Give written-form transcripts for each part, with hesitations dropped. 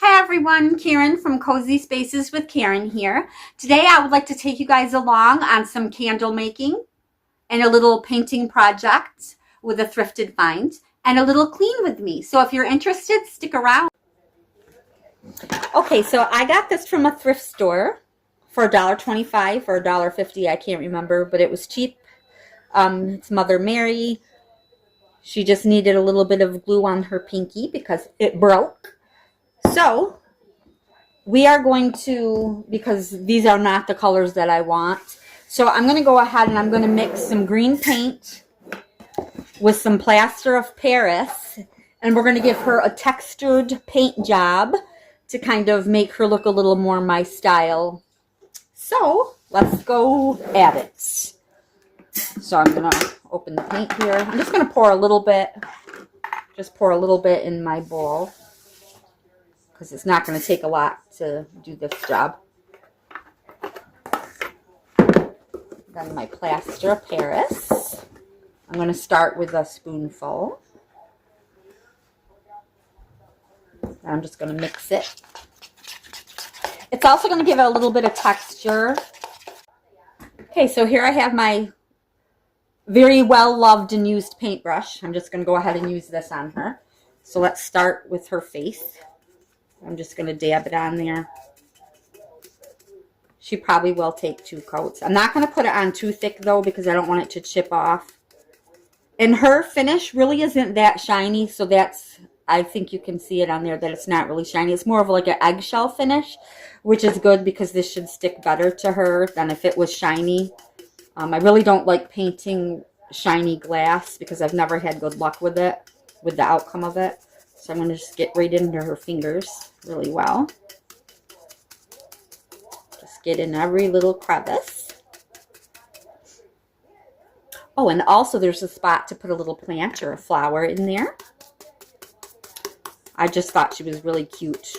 Hi everyone, Karen from Cozy Spaces with Karen here. Today I would like to take you guys along on some candle making and a little painting project with a thrifted find and a little clean with me. So if you're interested, stick around. Okay, so I got this from a thrift store for $1.25 or $1.50, I can't remember, but it was cheap. It's Mother Mary. She just needed a little bit of glue on her pinky because it broke. So we are going to, because these are not the colors that I want, so I'm going to go ahead and I'm going to mix some green paint with some plaster of Paris, and we're going to give her a textured paint job to kind of make her look a little more my style. So let's go at it. So I'm going to open the paint here. I'm just going to pour a little bit, just pour a little bit in my bowl, because it's not going to take a lot to do this job. Then my plaster of Paris. I'm going to start with a spoonful. I'm just going to mix it. It's also going to give it a little bit of texture. Okay, so here I have my very well loved and used paintbrush. I'm just going to go ahead and use this on her. So let's start with her face. I'm just going to dab it on there. She probably will take 2 coats. I'm not going to put it on too thick though, because I don't want it to chip off. And her finish really isn't that shiny, so that's, I think you can see it on there that it's not really shiny. It's more of like an eggshell finish, which is good because this should stick better to her than if it was shiny. I really don't like painting shiny glass because I've never had good luck with it, with the outcome of it. So I'm going to just get right into her fingers really well. Just get in every little crevice. Oh, and also there's a spot to put a little plant or a flower in there. I just thought she was really cute.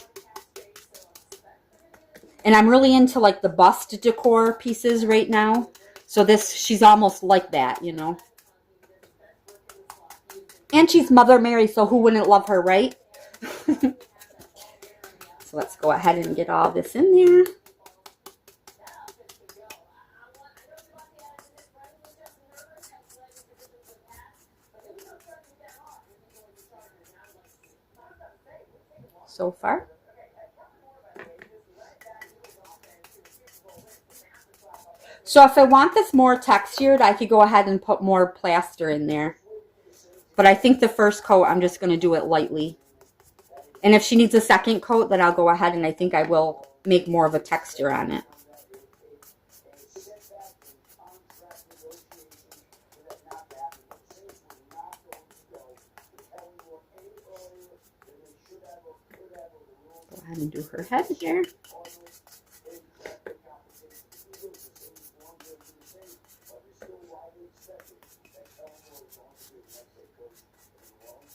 And I'm really into like the bust decor pieces right now. So this, she's almost like that, you know. And she's Mother Mary, so who wouldn't love her, right? So let's go ahead and get all this in there. So far. So if I want this more textured, I could go ahead and put more plaster in there. But I think the first coat, I'm just going to do it lightly. And if she needs a second coat, then I'll go ahead and I think I will make more of a texture on it. Go ahead and do her head here.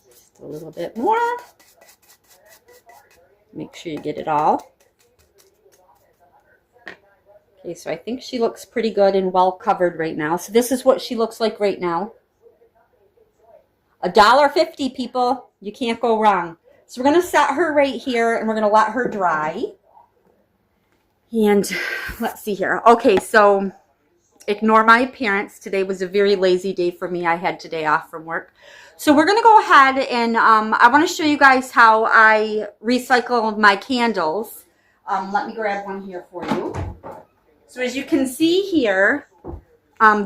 Just a little bit more. Make sure you get it all. Okay, so I think she looks pretty good and well covered right now. So this is what she looks like right now. $1.50, people. You can't go wrong. So we're going to set her right here and we're going to let her dry. And let's see here. Okay, so ignore my appearance. Today was a very lazy day for me. I had today off from work. So we're going to go ahead and I want to show you guys how I recycle my candles. Let me grab one here for you. So as you can see here,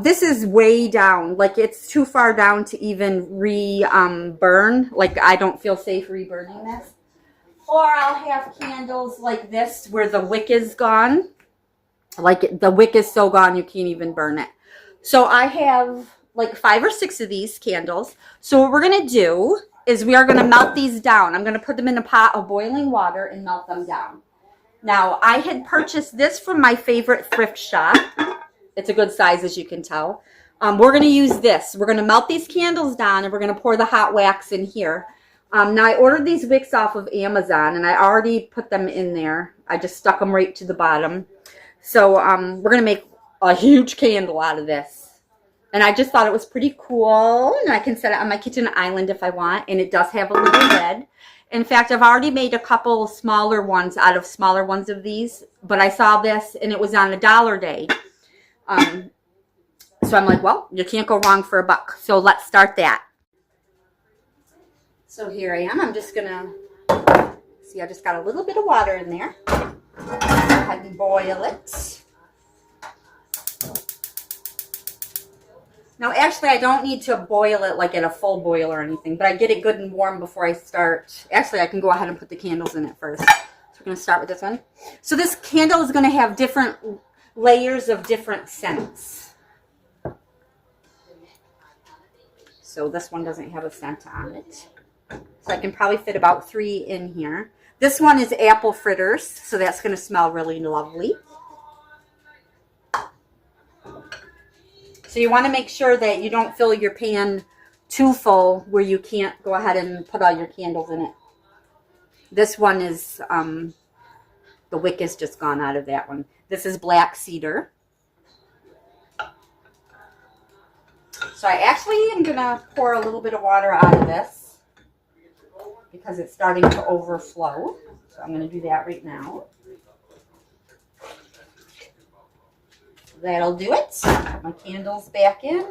this is way down. Like it's too far down to even burn. Like I don't feel safe reburning this. Or I'll have candles like this where the wick is gone. Like the wick is so gone you can't even burn it. So I have like 5 or 6 of these candles. So what we're going to do is we are going to melt these down. I'm going to put them in a pot of boiling water and melt them down. Now, I had purchased this from my favorite thrift shop. It's a good size, as you can tell. We're going to use this. We're going to melt these candles down, and we're going to pour the hot wax in here. Now, I ordered these wicks off of Amazon, and I already put them in there. I just stuck them right to the bottom. So we're going to make a huge candle out of this. And I just thought it was pretty cool. And I can set it on my kitchen island if I want. And it does have a little lid. In fact, I've already made a couple smaller ones out of smaller ones of these, but I saw this and it was on a $1 day. So I'm like, well, you can't go wrong for $1. So let's start that. So here I am. I'm just gonna, see, I just got a little bit of water in there. Go ahead and boil it. Now, actually, I don't need to boil it like at a full boil or anything, but I get it good and warm before I start. Actually, I can go ahead and put the candles in it first. So we're going to start with this one. So this candle is going to have different layers of different scents. So this one doesn't have a scent on it. So I can probably fit about 3 in here. This one is apple fritters, so that's going to smell really lovely. So you want to make sure that you don't fill your pan too full where you can't go ahead and put all your candles in it. This one is, the wick is just gone out of that one. This is black cedar. So I actually am going to pour a little bit of water out of this because it's starting to overflow. So I'm going to do that right now. That'll do it. Put my candles back in.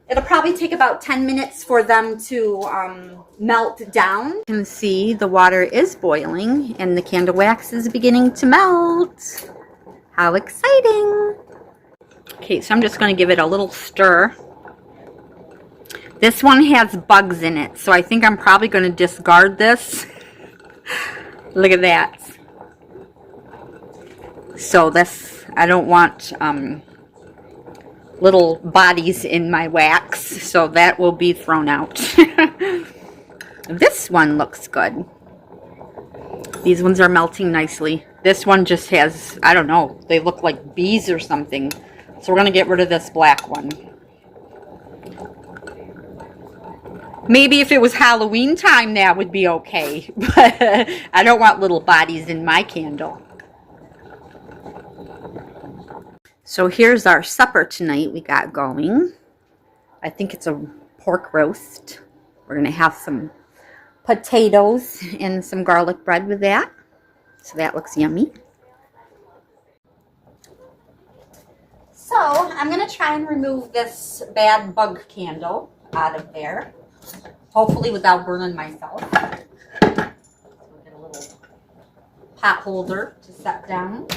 It'll probably take about 10 minutes for them to melt down. You can see the water is boiling and the candle wax is beginning to melt. How exciting. Okay, so I'm just going to give it a little stir. This one has bugs in it, so I think I'm probably going to discard this. Look at that. So this, I don't want little bodies in my wax, so that will be thrown out. This one looks good. These ones are melting nicely. This one just has, I don't know, they look like bees or something. So we're going to get rid of this black one. Maybe if it was Halloween time, that would be okay. But I don't want little bodies in my candle. So here's our supper tonight we got going. I think it's a pork roast. We're going to have some potatoes and some garlic bread with that. So that looks yummy. So I'm going to try and remove this bad bug candle out of there. Hopefully without burning myself. So we'll get a little pot holder to set down.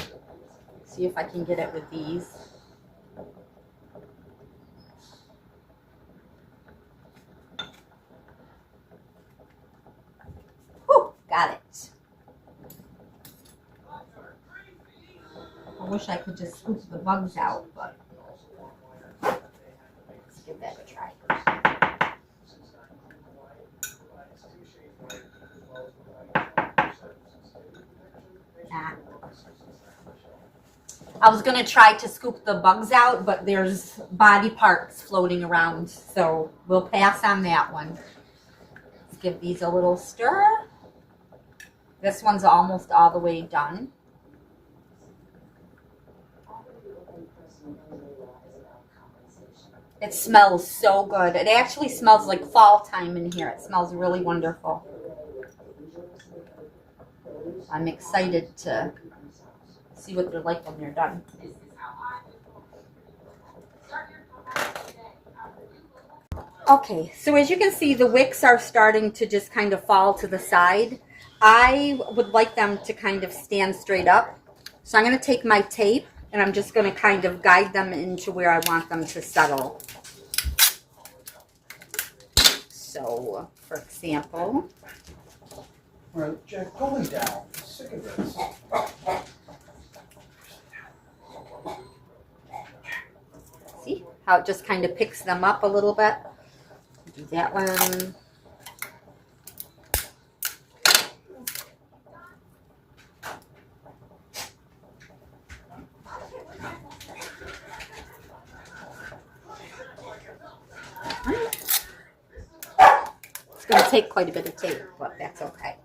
See if I can get it with these. Whew, got it. I wish I could just scoop the bugs out, but let's give that a try first. I was going to try to scoop the bugs out, but there's body parts floating around, so we'll pass on that one. Let's give these a little stir. This one's almost all the way done. It smells so good. It actually smells like fall time in here. It smells really wonderful. I'm excited to see what they're like when they're done. Okay, so as you can see, the wicks are starting to just kind of fall to the side. I would like them to kind of stand straight up. So I'm going to take my tape and I'm just going to kind of guide them into where I want them to settle. So, for example, right, Jack, pull me down. I'm sick of this. see how it just kind of picks them up a little bit? Do that one. It's going to take quite a bit of tape, but that's okay.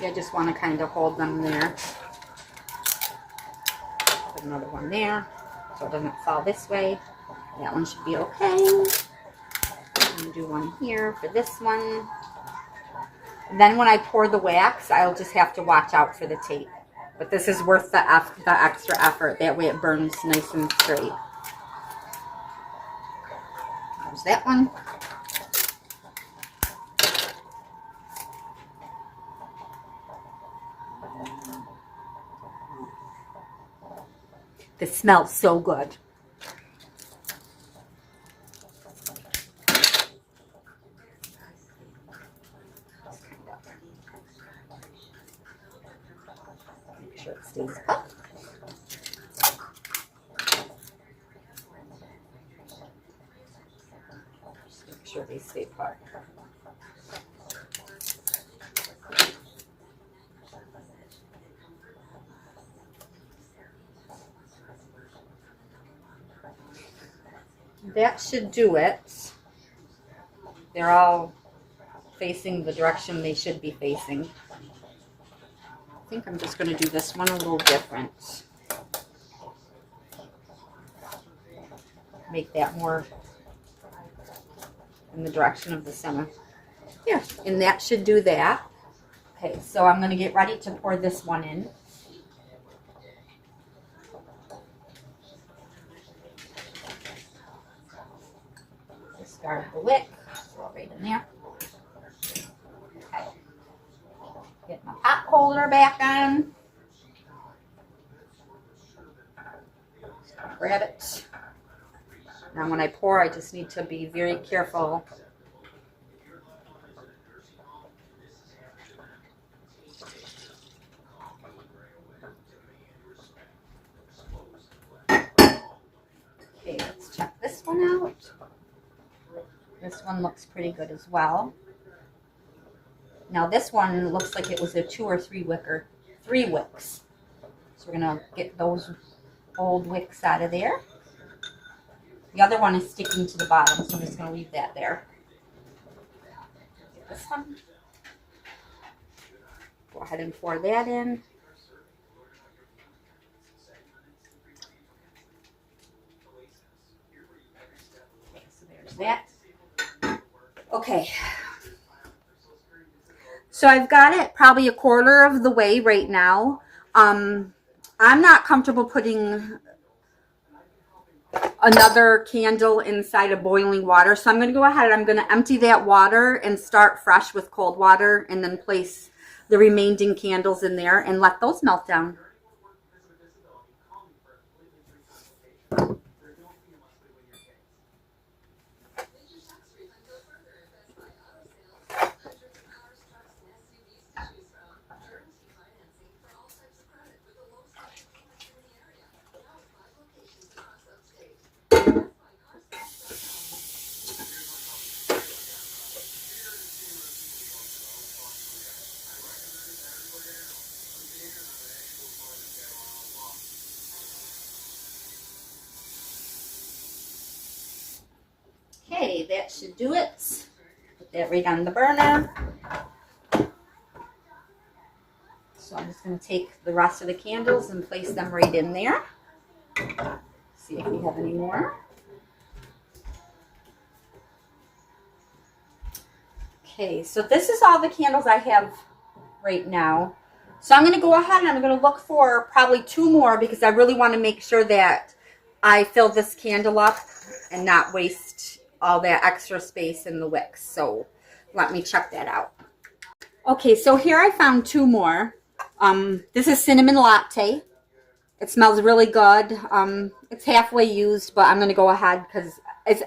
See, I just want to kind of hold them there. Put another one there so it doesn't fall this way. That one should be okay. I'm going to do one here for this one. Then when I pour the wax, I'll just have to watch out for the tape. But this is worth the extra effort. That way it burns nice and straight. There's that one. This smells so good. Make sure it stays up. Just make sure they stay put. That should do it. They're all facing the direction they should be facing. I think I'm just going to do this one a little different. Make that more in the direction of the center. Here, and that should do that. Okay, so I'm going to get ready to pour this one in. Discard the wick, throw it right in there. Okay. Get my pot holder back on. Grab it. Now when I pour, I just need to be very careful. Okay, let's check this one out. This one looks pretty good as well. Now this one looks like it was a 2 or 3 wicker, 3 wicks. So we're gonna get those old wicks out of there. The other one is sticking to the bottom, so I'm just gonna leave that there. Get this one. Go ahead and pour that in. Okay, so there's that. Okay, so I've got it probably a quarter of the way right now. I'm not comfortable putting another candle inside of boiling water, so I'm going to go ahead and I'm going to empty that water and start fresh with cold water and then place the remaining candles in there and let those melt down. Okay, that should do it. Put that right on the burner. So I'm just going to take the rest of the candles and place them right in there. See if we have any more. Okay, so this is all the candles I have right now. So I'm going to go ahead and I'm going to look for probably 2 more because I really want to make sure that I fill this candle up and not waste all that extra space in the wicks. So let me check that out. Okay, so here I found 2 more. This is cinnamon latte. It smells really good. It's halfway used, but I'm going to go ahead because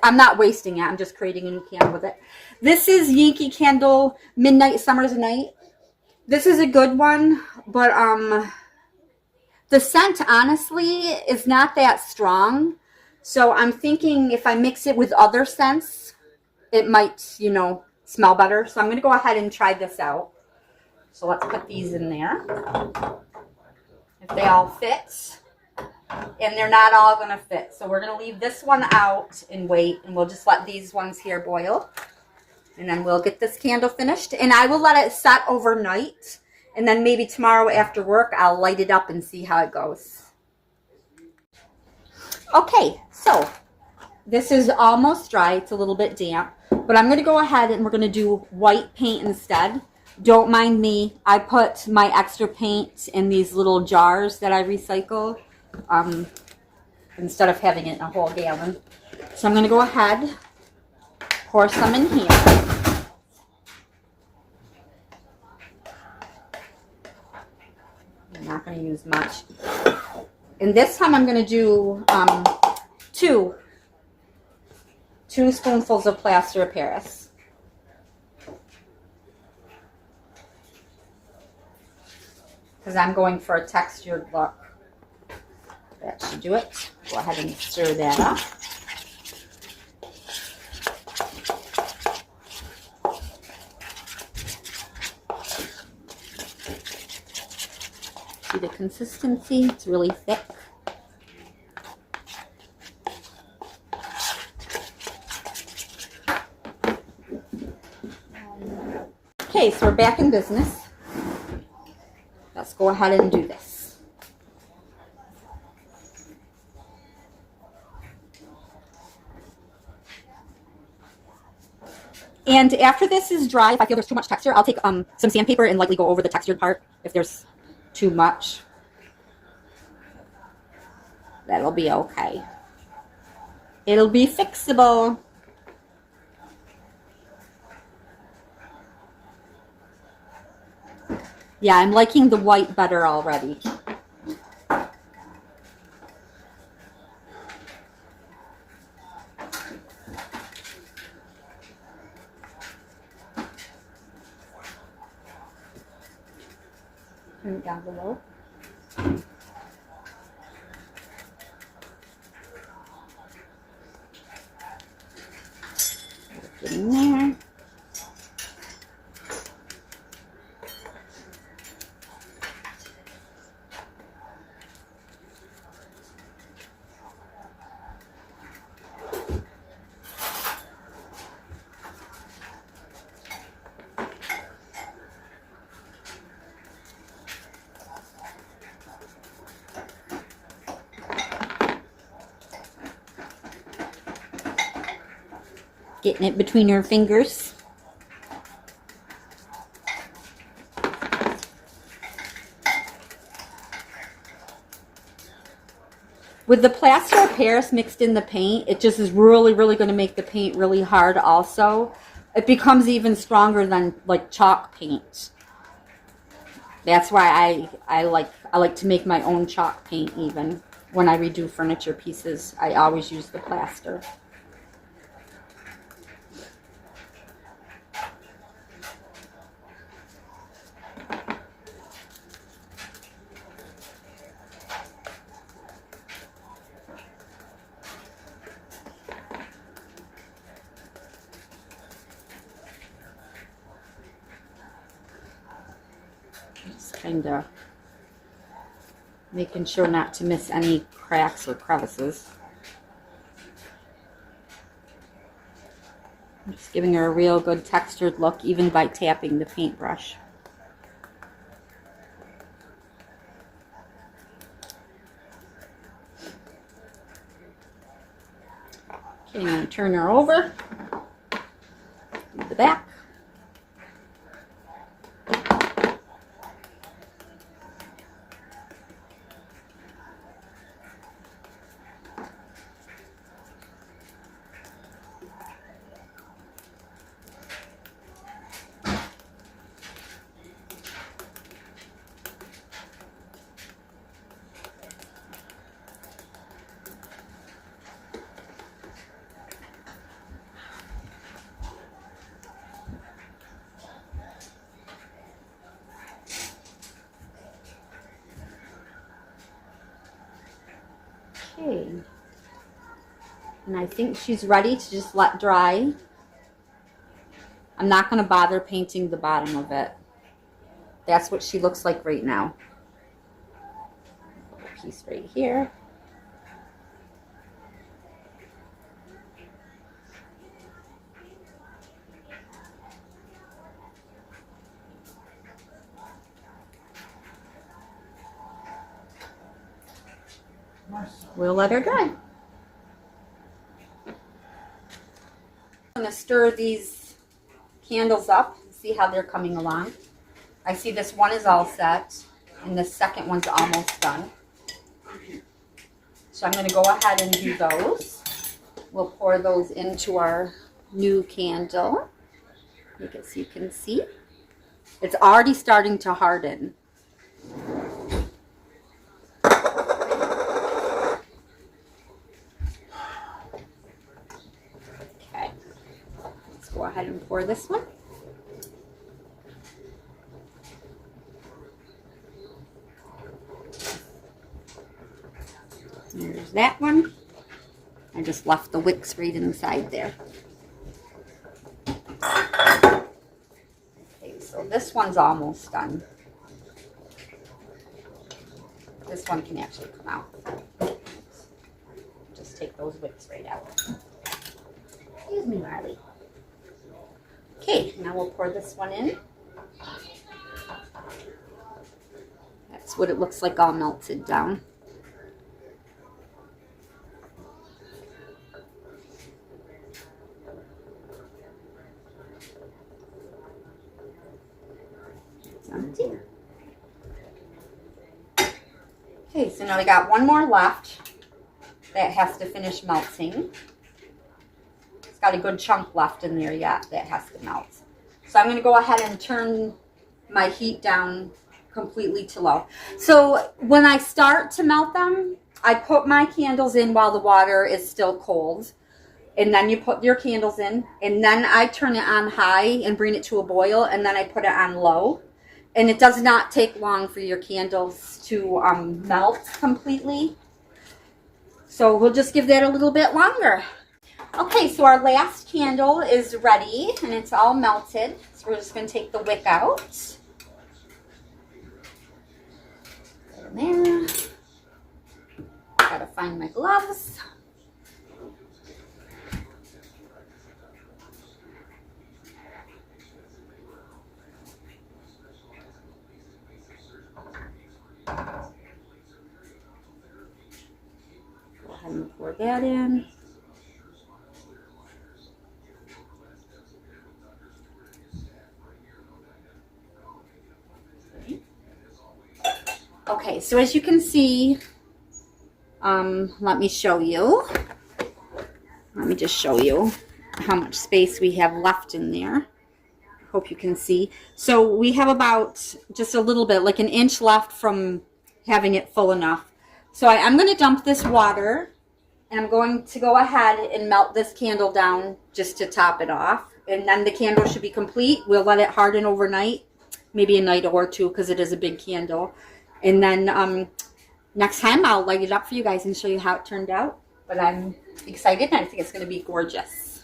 I'm not wasting it. I'm just creating a new candle with it. This is Yankee Candle Midnight Summer's Night. This is a good one, but the scent honestly is not that strong. So I'm thinking if I mix it with other scents, it might, you know, smell better. So I'm going to go ahead and try this out. So let's put these in there. If they all fit. And they're not all going to fit. So we're going to leave this one out and wait. And we'll just let these ones here boil. And then we'll get this candle finished. And I will let it set overnight. And then maybe tomorrow after work, I'll light it up and see how it goes. Okay, so this is almost dry. It's a little bit damp, but I'm going to go ahead and we're going to do white paint instead. Don't mind me. I put my extra paint in these little jars that I recycle instead of having it in a whole gallon. So I'm going to go ahead, pour some in here. I'm not going to use much. And this time I'm going to do two spoonfuls of plaster of Paris. Because I'm going for a textured look. That should do it. Go ahead and stir that up. See the consistency? It's really thick. Okay, so we're back in business. Let's go ahead and do this. And after this is dry, if I feel there's too much texture, I'll take some sandpaper and lightly go over the textured part if there's too much. That'll be okay. It'll be fixable. Yeah, I'm liking the white better already. Turn it down below. Get in there. Getting it between your fingers. With the plaster of Paris mixed in the paint, it just is really going to make the paint really hard also. It becomes even stronger than like chalk paint. That's why I like to make my own chalk paint even. When I redo furniture pieces, I always use the plaster. Kind of making sure not to miss any cracks or crevices. I'm just giving her a real good textured look even by tapping the paintbrush. Okay, I'm going to turn her over to the back. Okay, and I think she's ready to just let dry. I'm not going to bother painting the bottom of it. That's what she looks like right now. Little piece right here. we'll let her dry. I'm going to stir these candles up and see how they're coming along. I see this one is all set and the second one's almost done. So I'm going to go ahead and do those. We'll pour those into our new candle. Make it so you can see. It's already starting to harden. Okay. Let's go ahead and pour this one. There's that one. I just left the wicks right inside there. Okay, so this one's almost done. This one can actually come out. Just take those wicks right out. Excuse me, Marley. Okay, now we'll pour this one in. That's what it looks like all melted down. Okay, so now we got one more left that has to finish melting. It's got a good chunk left in there yet that has to melt. So I'm going to go ahead and turn my heat down completely to low. So when I start to melt them, I put my candles in while the water is still cold. And then you put your candles in. And then I turn it on high and bring it to a boil. And then I put it on low. And it does not take long for your candles to melt completely. So we'll just give that a little bit longer. Okay, so our last candle is ready and it's all melted. So we're just going to take the wick out. Put it in there. Gotta find my gloves. Go ahead and pour that in. Okay, so as you can see, let me show you. Let me just show you how much space we have left in there. Hope you can see. So we have about just a little bit, like an inch left from having it full enough. So I'm going to dump this water and I'm going to go ahead and melt this candle down just to top it off. And then the candle should be complete. We'll let it harden overnight, maybe a night or two because it is a big candle. And then next time I'll light it up for you guys and show you how it turned out. But I'm excited and I think it's going to be gorgeous.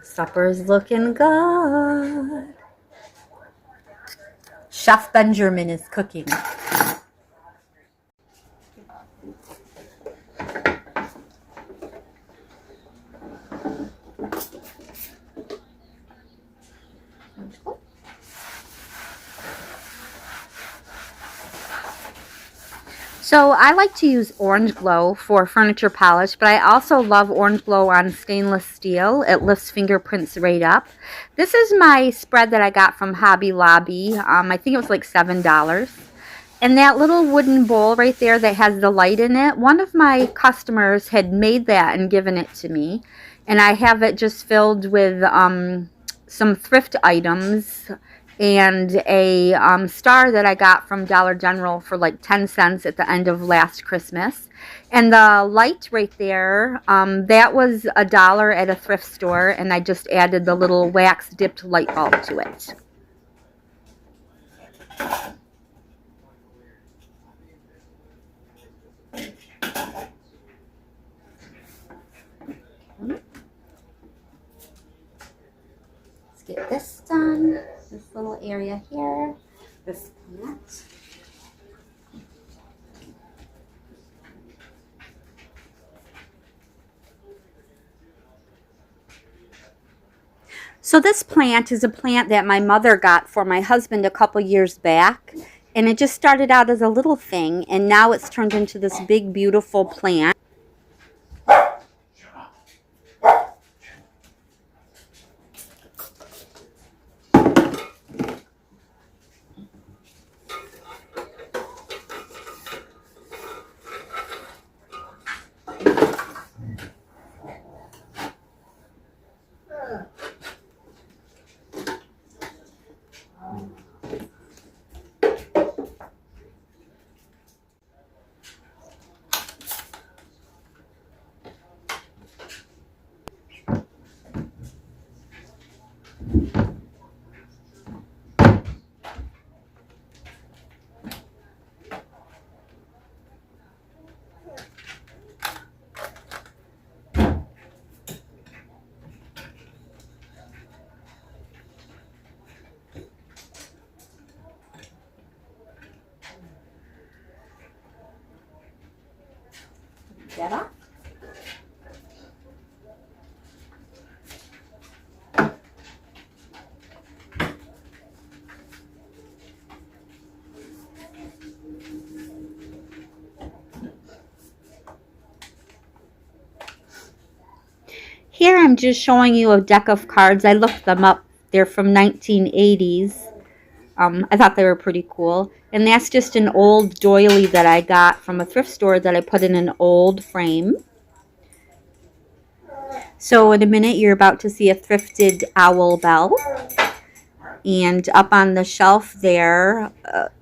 Supper's looking good. Chef Benjamin is cooking. So I like to use orange glow for furniture polish, but I also love orange glow on stainless steel. It lifts fingerprints right up. This is my spread that I got from Hobby Lobby. I think it was like $7. And that little wooden bowl right there that has the light in it, one of my customers had made that and given it to me. And I have it just filled with some thrift items and a star that I got from Dollar General for like 10 cents at the end of last Christmas. And the light right there, that was $1 at a thrift store, and I just added the little wax dipped light bulb to it. Let's get this done. This little area here, this plant. So this plant is a plant that my mother got for my husband a couple years back. And it just started out as a little thing, and now it's turned into this big, beautiful plant. Get up. Here I'm just showing you a deck of cards. I looked them up. They're from 1980s. I thought they were pretty cool. And that's just an old doily that I got from a thrift store that I put in an old frame. So in a minute you're about to see a thrifted owl bell. And up on the shelf there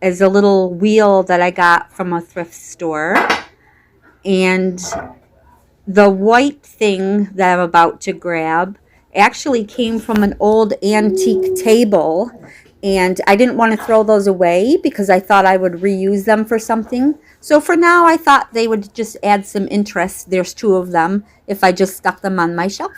is a little wheel that I got from a thrift store. And the white thing that I'm about to grab actually came from an old antique table, and I didn't want to throw those away because I thought I would reuse them for something. So for now I thought they would just add some interest. There's two of them if I just stuck them on my shelf.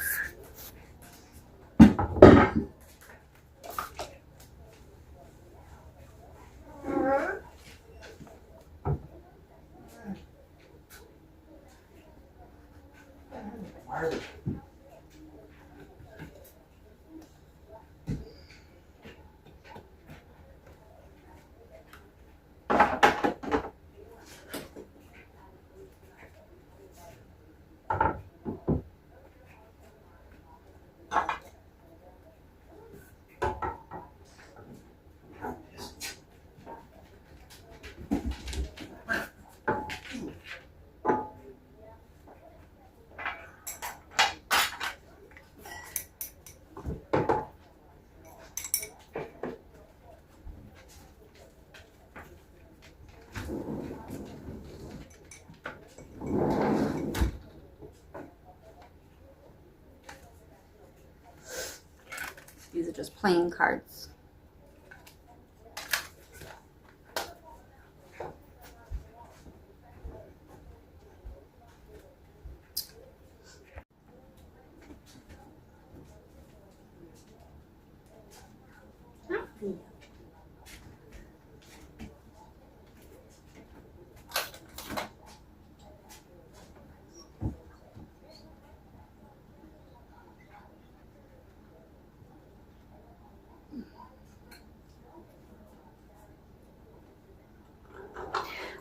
These are just plain cards.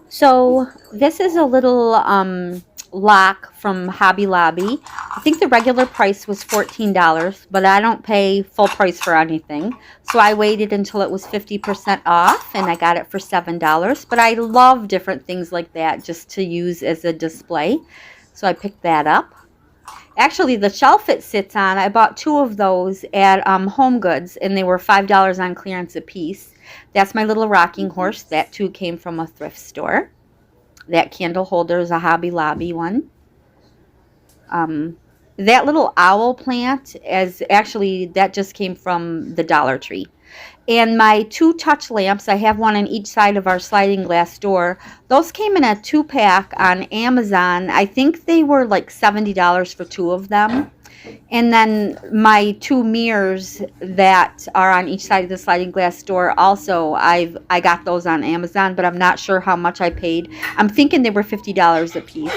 So this is a little lock from Hobby Lobby. I think the regular price was $14, but I don't pay full price for anything. So I waited until it was 50% off, and I got it for $7. But I love different things like that just to use as a display. So I picked that up. Actually, the shelf it sits on, I bought two of those at Home Goods, and they were $5 on clearance a piece. That's my little rocking horse. That too came from a thrift store. That candle holder is a Hobby Lobby one. That little owl plant that just came from the Dollar Tree. And my two touch lamps, I have one on each side of our sliding glass door. Those came in a 2-pack on Amazon. I think they were like $70 for two of them. And then my two mirrors that are on each side of the sliding glass door also, I got those on Amazon, but I'm not sure how much I paid. I'm thinking they were $50 a piece.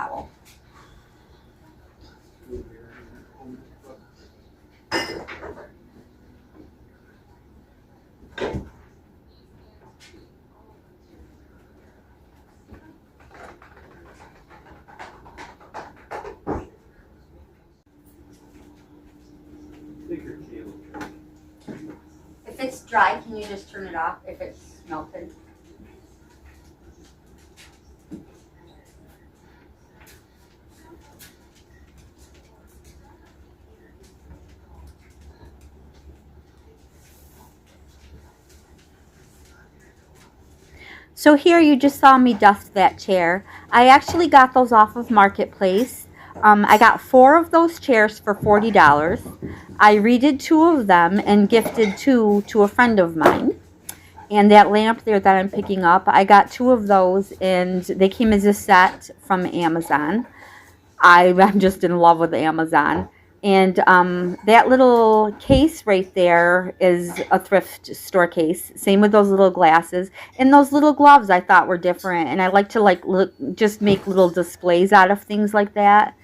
towel. If it's dry, can you just turn it off if it's melted? So here you just saw me dust that chair. I actually got those off of Marketplace. I got 4 of those chairs for $40. I redid 2 of them and gifted 2 to a friend of mine. And that lamp there that I'm picking up, I got 2 of those and they came as a set from Amazon. I'm just in love with Amazon. And that little case right there is a thrift store case. Same with those little glasses. And those little gloves I thought were different. And I like to just make little displays out of things like that.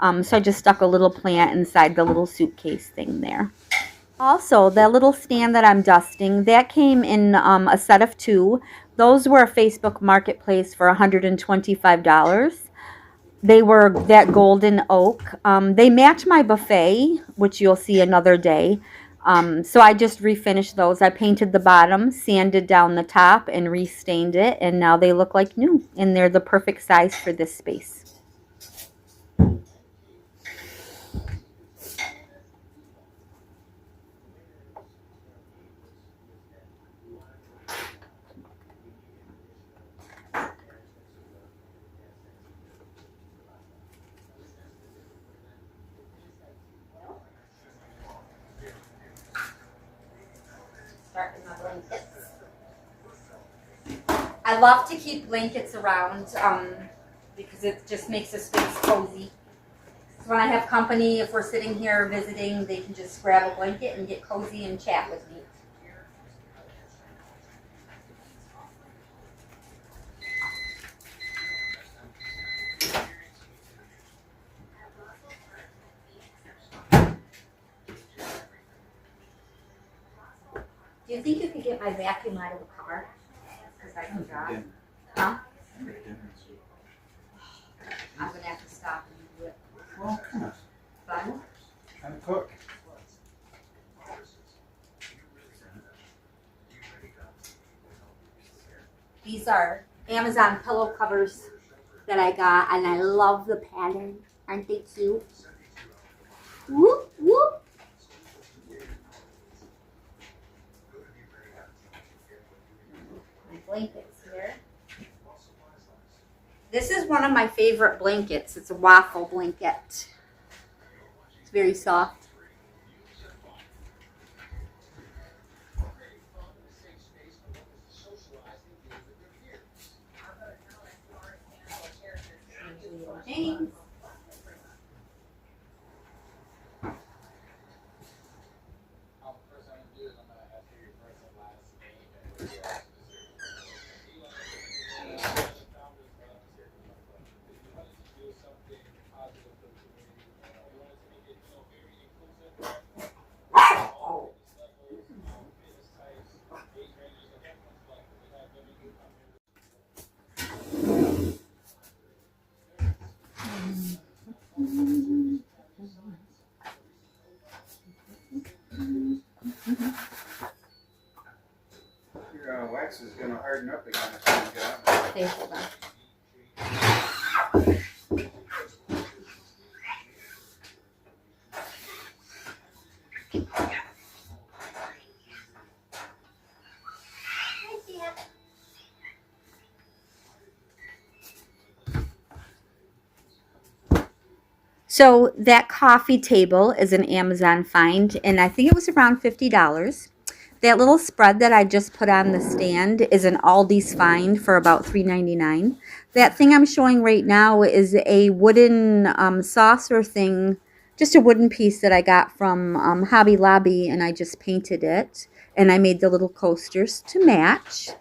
So I just stuck a little plant inside the little suitcase thing there. Also, that little stand that I'm dusting, that came in a set of 2. Those were a Facebook Marketplace for $125. They were that golden oak. They match my buffet, which you'll see another day. So I just refinished those. I painted the bottom, sanded down the top, and restained it. And now they look like new. And they're the perfect size for this space. I love to keep blankets around because it just makes the space cozy. So when I have company, if we're sitting here visiting, they can just grab a blanket and get cozy and chat with me. Do you think you could get my vacuum out of the car? Because I can drive. Huh? I'm going to have to stop and do it. Well, come on. Fun? Trying to cook. These are Amazon pillow covers that I got, and I love the pattern. Aren't they cute? Whoop, whoop. My blankets here. This is one of my favorite blankets. It's a waffle blanket. It's very soft. James. Your wax is going to harden up again if you get out. Okay, hold on. So that coffee table is an Amazon find, and I think it was around $50. That little spread that I just put on the stand is an Aldi's find for about $3.99. That thing I'm showing right now is a wooden saucer thing, just a wooden piece that I got from Hobby Lobby, and I just painted it. And I made the little coasters to match.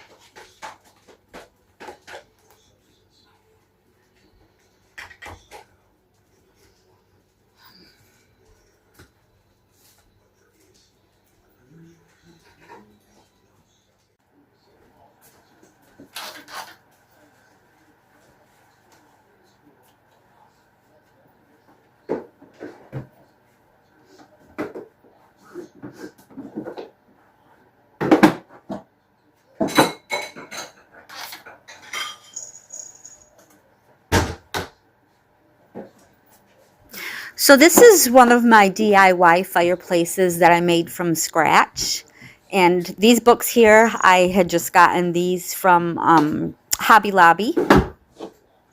So this is one of my DIY fireplaces that I made from scratch. And these books here, I had just gotten these from Hobby Lobby.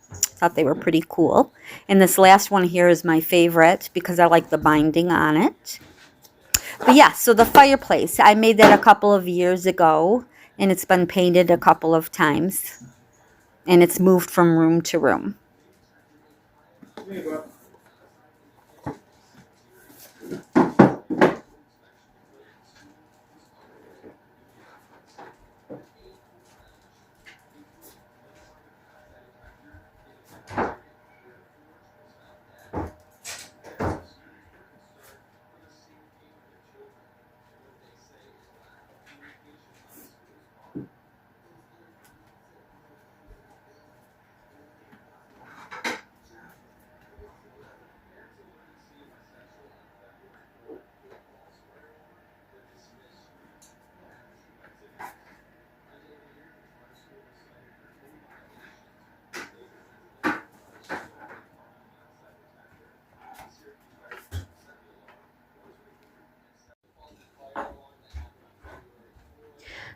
Thought they were pretty cool. And this last one here is my favorite because I like the binding on it. But yeah, so the fireplace, I made that a couple of years ago, and it's been painted a couple of times. And it's moved from room to room.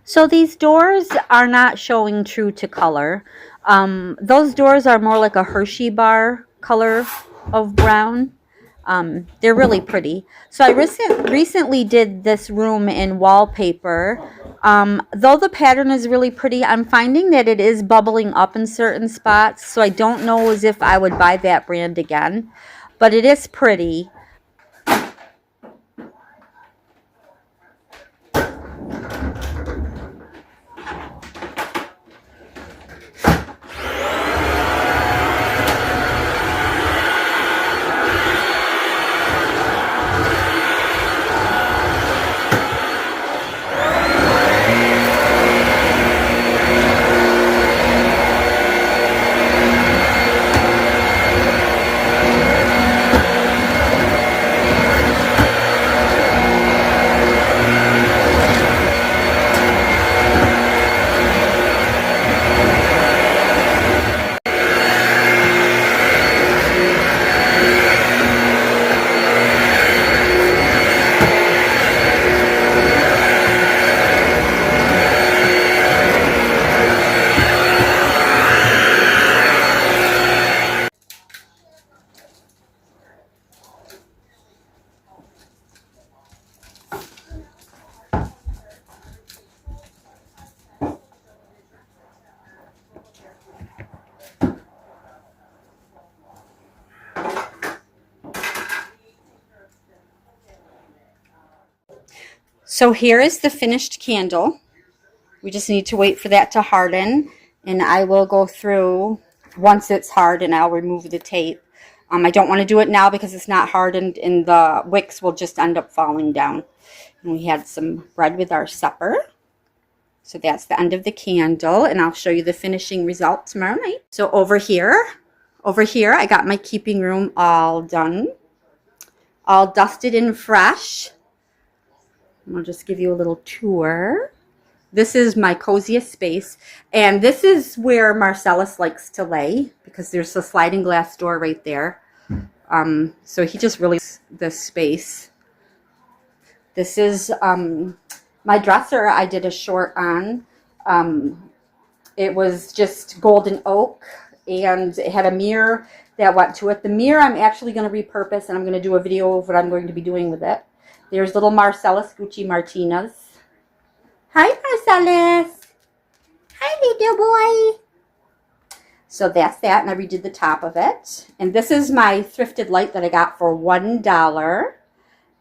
So these doors are not showing true to color. Those doors are more like a Hershey bar color of brown. They're really pretty. So I recently did this room in wallpaper. Though the pattern is really pretty, I'm finding that it is bubbling up in certain spots. So I don't know as if I would buy that brand again. But it is pretty. So here is the finished candle. We just need to wait for that to harden, and I will go through once it's hard and I'll remove the tape. I don't want to do it now because it's not hardened and the wicks will just end up falling down. And we had some bread with our supper. So that's the end of the candle, and I'll show you the finishing result tomorrow night. So over here, I got my keeping room all done, all dusted and fresh. I'll just give you a little tour. This is my coziest space, and this is where Marcellus likes to lay because there's a sliding glass door right there. So he just really likes this space. This is my dresser I did a short on. It was just golden oak, and it had a mirror that went to it. The mirror I'm actually going to repurpose, and I'm going to do a video of what I'm going to be doing with it. There's little Marcellus Gucci Martinez. Hi, Marcellus. Hi, little boy. So that's that, and I redid the top of it. And this is my thrifted light that I got for $1.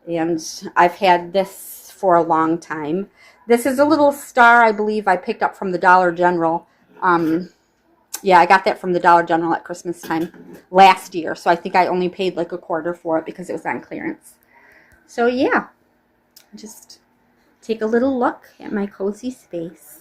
And I've had this for a long time. This is a little star I believe I picked up from the Dollar General. Yeah, I got that from the Dollar General at Christmas time last year. So I think I only paid like $1 for it because it was on clearance. So yeah, just take a little look at my cozy space.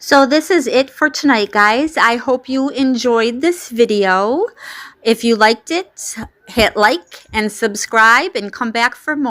So this is it for tonight, guys. I hope you enjoyed this video. If you liked it, hit like and subscribe and come back for more.